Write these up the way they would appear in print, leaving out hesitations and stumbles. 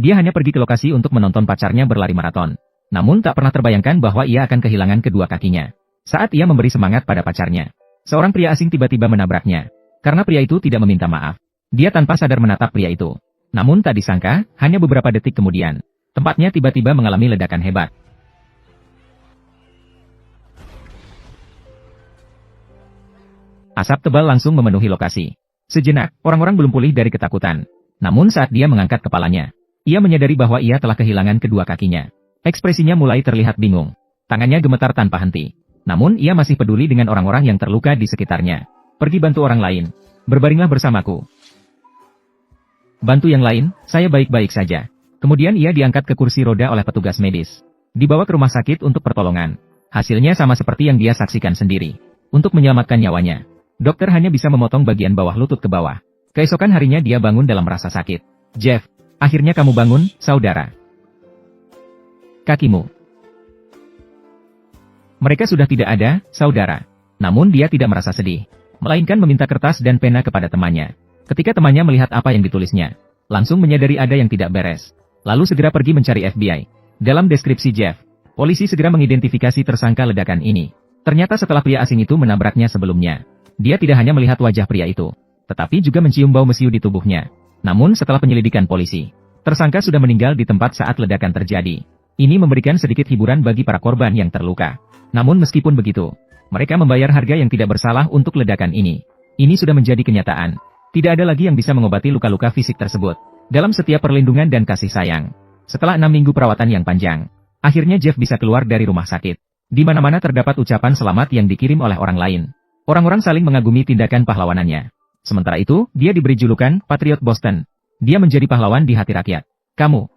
Dia hanya pergi ke lokasi untuk menonton pacarnya berlari maraton. Namun tak pernah terbayangkan bahwa ia akan kehilangan kedua kakinya. Saat ia memberi semangat pada pacarnya, seorang pria asing tiba-tiba menabraknya. Karena pria itu tidak meminta maaf, dia tanpa sadar menatap pria itu. Namun tak disangka, hanya beberapa detik kemudian, tempatnya tiba-tiba mengalami ledakan hebat. Asap tebal langsung memenuhi lokasi. Sejenak, orang-orang belum pulih dari ketakutan. Namun saat dia mengangkat kepalanya, ia menyadari bahwa ia telah kehilangan kedua kakinya. Ekspresinya mulai terlihat bingung. Tangannya gemetar tanpa henti. Namun ia masih peduli dengan orang-orang yang terluka di sekitarnya. Pergi bantu orang lain. Berbaringlah bersamaku. Bantu yang lain, saya baik-baik saja. Kemudian ia diangkat ke kursi roda oleh petugas medis. Dibawa ke rumah sakit untuk pertolongan. Hasilnya sama seperti yang dia saksikan sendiri. Untuk menyelamatkan nyawanya, dokter hanya bisa memotong bagian bawah lutut ke bawah. Keesokan harinya dia bangun dalam rasa sakit. Jeff, akhirnya kamu bangun, saudara. Kakimu. Mereka sudah tidak ada, saudara. Namun dia tidak merasa sedih, melainkan meminta kertas dan pena kepada temannya. Ketika temannya melihat apa yang ditulisnya, langsung menyadari ada yang tidak beres. Lalu segera pergi mencari FBI. Dalam deskripsi Jeff, polisi segera mengidentifikasi tersangka ledakan ini. Ternyata setelah pria asing itu menabraknya sebelumnya, dia tidak hanya melihat wajah pria itu, tetapi juga mencium bau mesiu di tubuhnya. Namun setelah penyelidikan polisi, tersangka sudah meninggal di tempat saat ledakan terjadi. Ini memberikan sedikit hiburan bagi para korban yang terluka. Namun meskipun begitu, mereka membayar harga yang tidak bersalah untuk ledakan ini. Ini sudah menjadi kenyataan. Tidak ada lagi yang bisa mengobati luka-luka fisik tersebut. Dalam setiap perlindungan dan kasih sayang. Setelah 6 minggu perawatan yang panjang, akhirnya Jeff bisa keluar dari rumah sakit. Di mana-mana terdapat ucapan selamat yang dikirim oleh orang lain. Orang-orang saling mengagumi tindakan pahlawanannya. Sementara itu, dia diberi julukan Patriot Boston. Dia menjadi pahlawan di hati rakyat. Kamu.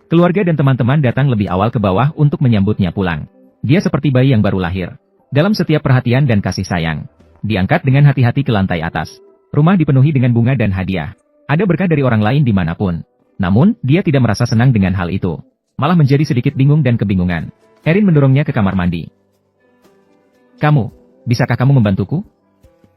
Keluarga dan teman-teman datang lebih awal ke bawah untuk menyambutnya pulang. Dia seperti bayi yang baru lahir. Dalam setiap perhatian dan kasih sayang, diangkat dengan hati-hati ke lantai atas. Rumah dipenuhi dengan bunga dan hadiah. Ada berkah dari orang lain dimanapun. Namun, dia tidak merasa senang dengan hal itu. Malah menjadi sedikit bingung dan kebingungan. Erin mendorongnya ke kamar mandi. Kamu, bisakah kamu membantuku?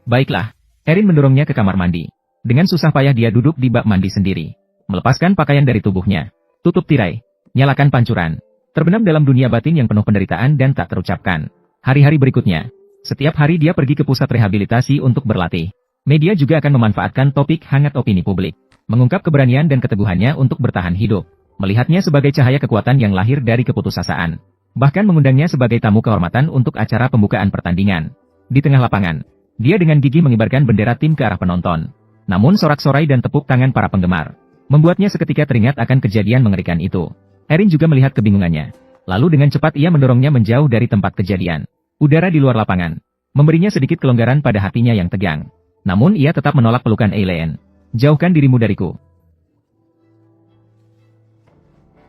Baiklah. Erin mendorongnya ke kamar mandi. Dengan susah payah dia duduk di bak mandi sendiri. Melepaskan pakaian dari tubuhnya. Tutup tirai. Nyalakan pancuran. Terbenam dalam dunia batin yang penuh penderitaan dan tak terucapkan. Hari-hari berikutnya, setiap hari dia pergi ke pusat rehabilitasi untuk berlatih. Media juga akan memanfaatkan topik hangat opini publik. Mengungkap keberanian dan keteguhannya untuk bertahan hidup. Melihatnya sebagai cahaya kekuatan yang lahir dari keputusasaan. Bahkan mengundangnya sebagai tamu kehormatan untuk acara pembukaan pertandingan. Di tengah lapangan, dia dengan gigih mengibarkan bendera tim ke arah penonton. Namun sorak-sorai dan tepuk tangan para penggemar membuatnya seketika teringat akan kejadian mengerikan itu. Erin juga melihat kebingungannya. Lalu dengan cepat ia mendorongnya menjauh dari tempat kejadian. Udara di luar lapangan memberinya sedikit kelonggaran pada hatinya yang tegang. Namun ia tetap menolak pelukan Eileen. Jauhkan dirimu dariku.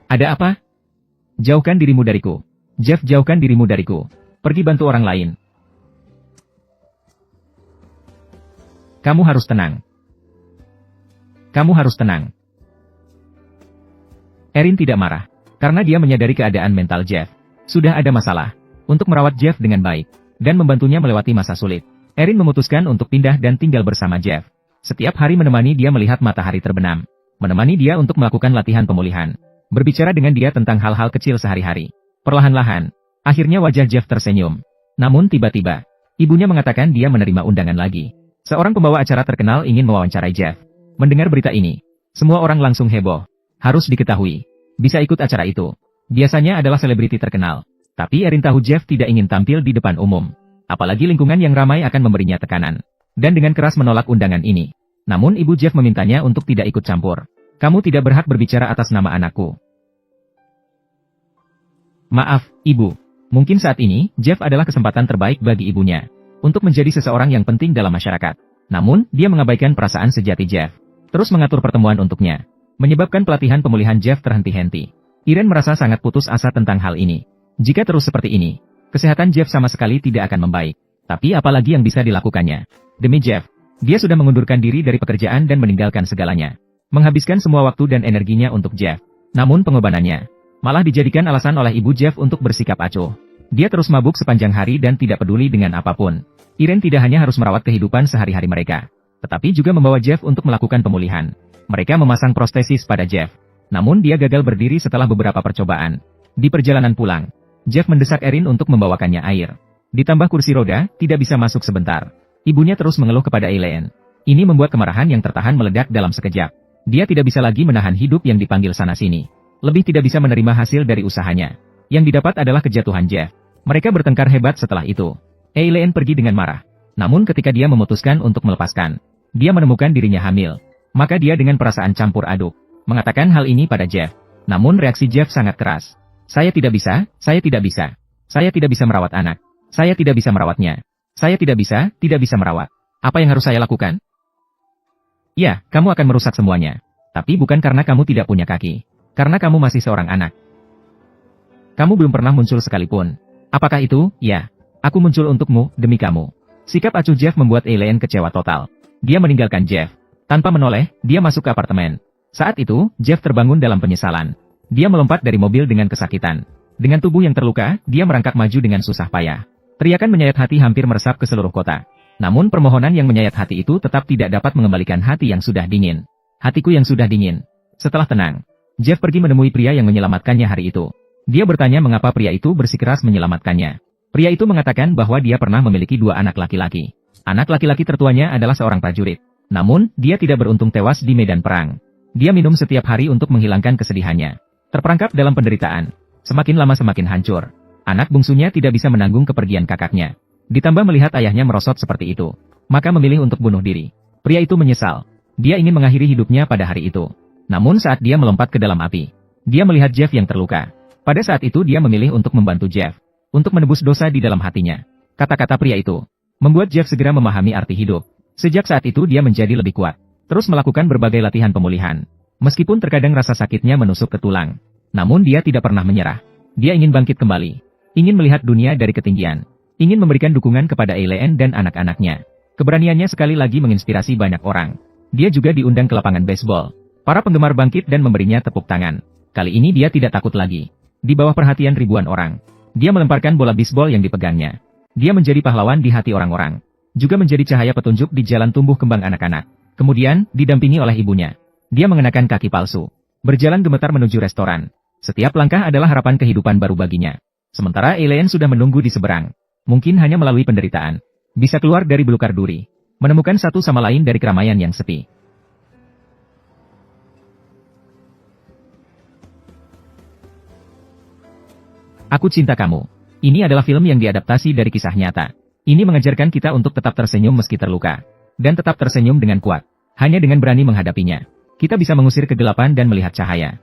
Ada apa? Jauhkan dirimu dariku. Jeff, jauhkan dirimu dariku. Pergi bantu orang lain. Kamu harus tenang. Kamu harus tenang. Erin tidak marah, karena dia menyadari keadaan mental Jeff. Sudah ada masalah. Untuk merawat Jeff dengan baik, dan membantunya melewati masa sulit, Erin memutuskan untuk pindah dan tinggal bersama Jeff. Setiap hari menemani dia melihat matahari terbenam. Menemani dia untuk melakukan latihan pemulihan. Berbicara dengan dia tentang hal-hal kecil sehari-hari. Perlahan-lahan, akhirnya wajah Jeff tersenyum. Namun tiba-tiba, ibunya mengatakan dia menerima undangan lagi. Seorang pembawa acara terkenal ingin mewawancarai Jeff. Mendengar berita ini, semua orang langsung heboh. Harus diketahui, bisa ikut acara itu. Biasanya adalah selebriti terkenal. Tapi Erin tahu Jeff tidak ingin tampil di depan umum. Apalagi lingkungan yang ramai akan memberinya tekanan. Dan dengan keras menolak undangan ini. Namun ibu Jeff memintanya untuk tidak ikut campur. Kamu tidak berhak berbicara atas nama anakku. Maaf, ibu. Mungkin saat ini, Jeff adalah kesempatan terbaik bagi ibunya. Untuk menjadi seseorang yang penting dalam masyarakat. Namun, dia mengabaikan perasaan sejati Jeff. Terus mengatur pertemuan untuknya. Menyebabkan pelatihan pemulihan Jeff terhenti-henti. Erin merasa sangat putus asa tentang hal ini. Jika terus seperti ini, kesehatan Jeff sama sekali tidak akan membaik. Tapi apalagi yang bisa dilakukannya? Demi Jeff, dia sudah mengundurkan diri dari pekerjaan dan meninggalkan segalanya. Menghabiskan semua waktu dan energinya untuk Jeff. Namun pengorbanannya malah dijadikan alasan oleh ibu Jeff untuk bersikap acuh. Dia terus mabuk sepanjang hari dan tidak peduli dengan apapun. Erin tidak hanya harus merawat kehidupan sehari-hari mereka, tetapi juga membawa Jeff untuk melakukan pemulihan. Mereka memasang prostesis pada Jeff. Namun dia gagal berdiri setelah beberapa percobaan. Di perjalanan pulang, Jeff mendesak Erin untuk membawakannya air. Ditambah kursi roda, tidak bisa masuk sebentar. Ibunya terus mengeluh kepada Eileen. Ini membuat kemarahan yang tertahan meledak dalam sekejap. Dia tidak bisa lagi menahan hidup yang dipanggil sana-sini. Lebih tidak bisa menerima hasil dari usahanya. Yang didapat adalah kejatuhan Jeff. Mereka bertengkar hebat setelah itu. Eileen pergi dengan marah. Namun ketika dia memutuskan untuk melepaskan, dia menemukan dirinya hamil. Maka dia dengan perasaan campur aduk, mengatakan hal ini pada Jeff. Namun reaksi Jeff sangat keras. Saya tidak bisa, saya tidak bisa. Saya tidak bisa merawat anak. Saya tidak bisa merawatnya. Saya tidak bisa merawat. Apa yang harus saya lakukan? Ya, kamu akan merusak semuanya. Tapi bukan karena kamu tidak punya kaki. Karena kamu masih seorang anak. Kamu belum pernah muncul sekalipun. Apakah itu? Ya. Aku muncul untukmu, demi kamu. Sikap acuh Jeff membuat Eileen kecewa total. Dia meninggalkan Jeff. Tanpa menoleh, dia masuk ke apartemen. Saat itu, Jeff terbangun dalam penyesalan. Dia melompat dari mobil dengan kesakitan. Dengan tubuh yang terluka, dia merangkak maju dengan susah payah. Teriakan menyayat hati hampir meresap ke seluruh kota. Namun permohonan yang menyayat hati itu tetap tidak dapat mengembalikan hati yang sudah dingin. Hatiku yang sudah dingin. Setelah tenang, Jeff pergi menemui pria yang menyelamatkannya hari itu. Dia bertanya mengapa pria itu bersikeras menyelamatkannya. Pria itu mengatakan bahwa dia pernah memiliki 2 anak laki-laki. Anak laki-laki tertuanya adalah seorang prajurit. Namun, dia tidak beruntung tewas di medan perang. Dia minum setiap hari untuk menghilangkan kesedihannya. Terperangkap dalam penderitaan. Semakin lama semakin hancur. Anak bungsunya tidak bisa menanggung kepergian kakaknya. Ditambah melihat ayahnya merosot seperti itu, maka memilih untuk bunuh diri. Pria itu menyesal. Dia ingin mengakhiri hidupnya pada hari itu. Namun saat dia melompat ke dalam api, dia melihat Jeff yang terluka. Pada saat itu dia memilih untuk membantu Jeff, untuk menebus dosa di dalam hatinya. Kata-kata pria itu membuat Jeff segera memahami arti hidup. Sejak saat itu dia menjadi lebih kuat, terus melakukan berbagai latihan pemulihan. Meskipun terkadang rasa sakitnya menusuk ke tulang, namun dia tidak pernah menyerah. Dia ingin bangkit kembali. Ingin melihat dunia dari ketinggian. Ingin memberikan dukungan kepada Eileen dan anak-anaknya. Keberaniannya sekali lagi menginspirasi banyak orang. Dia juga diundang ke lapangan baseball. Para penggemar bangkit dan memberinya tepuk tangan. Kali ini dia tidak takut lagi. Di bawah perhatian ribuan orang, dia melemparkan bola bisbol yang dipegangnya. Dia menjadi pahlawan di hati orang-orang. Juga menjadi cahaya petunjuk di jalan tumbuh kembang anak-anak. Kemudian, didampingi oleh ibunya. Dia mengenakan kaki palsu. Berjalan gemetar menuju restoran. Setiap langkah adalah harapan kehidupan baru baginya. Sementara Eileen sudah menunggu di seberang. Mungkin hanya melalui penderitaan. Bisa keluar dari belukar duri. Menemukan satu sama lain dari keramaian yang sepi. Aku Cinta Kamu. Ini adalah film yang diadaptasi dari kisah nyata. Ini mengajarkan kita untuk tetap tersenyum meski terluka. Dan tetap tersenyum dengan kuat. Hanya dengan berani menghadapinya, kita bisa mengusir kegelapan dan melihat cahaya.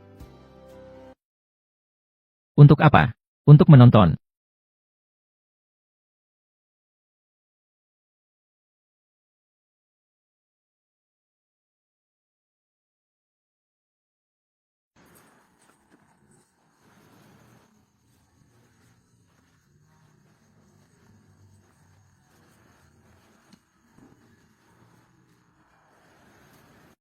Untuk apa? Untuk menonton.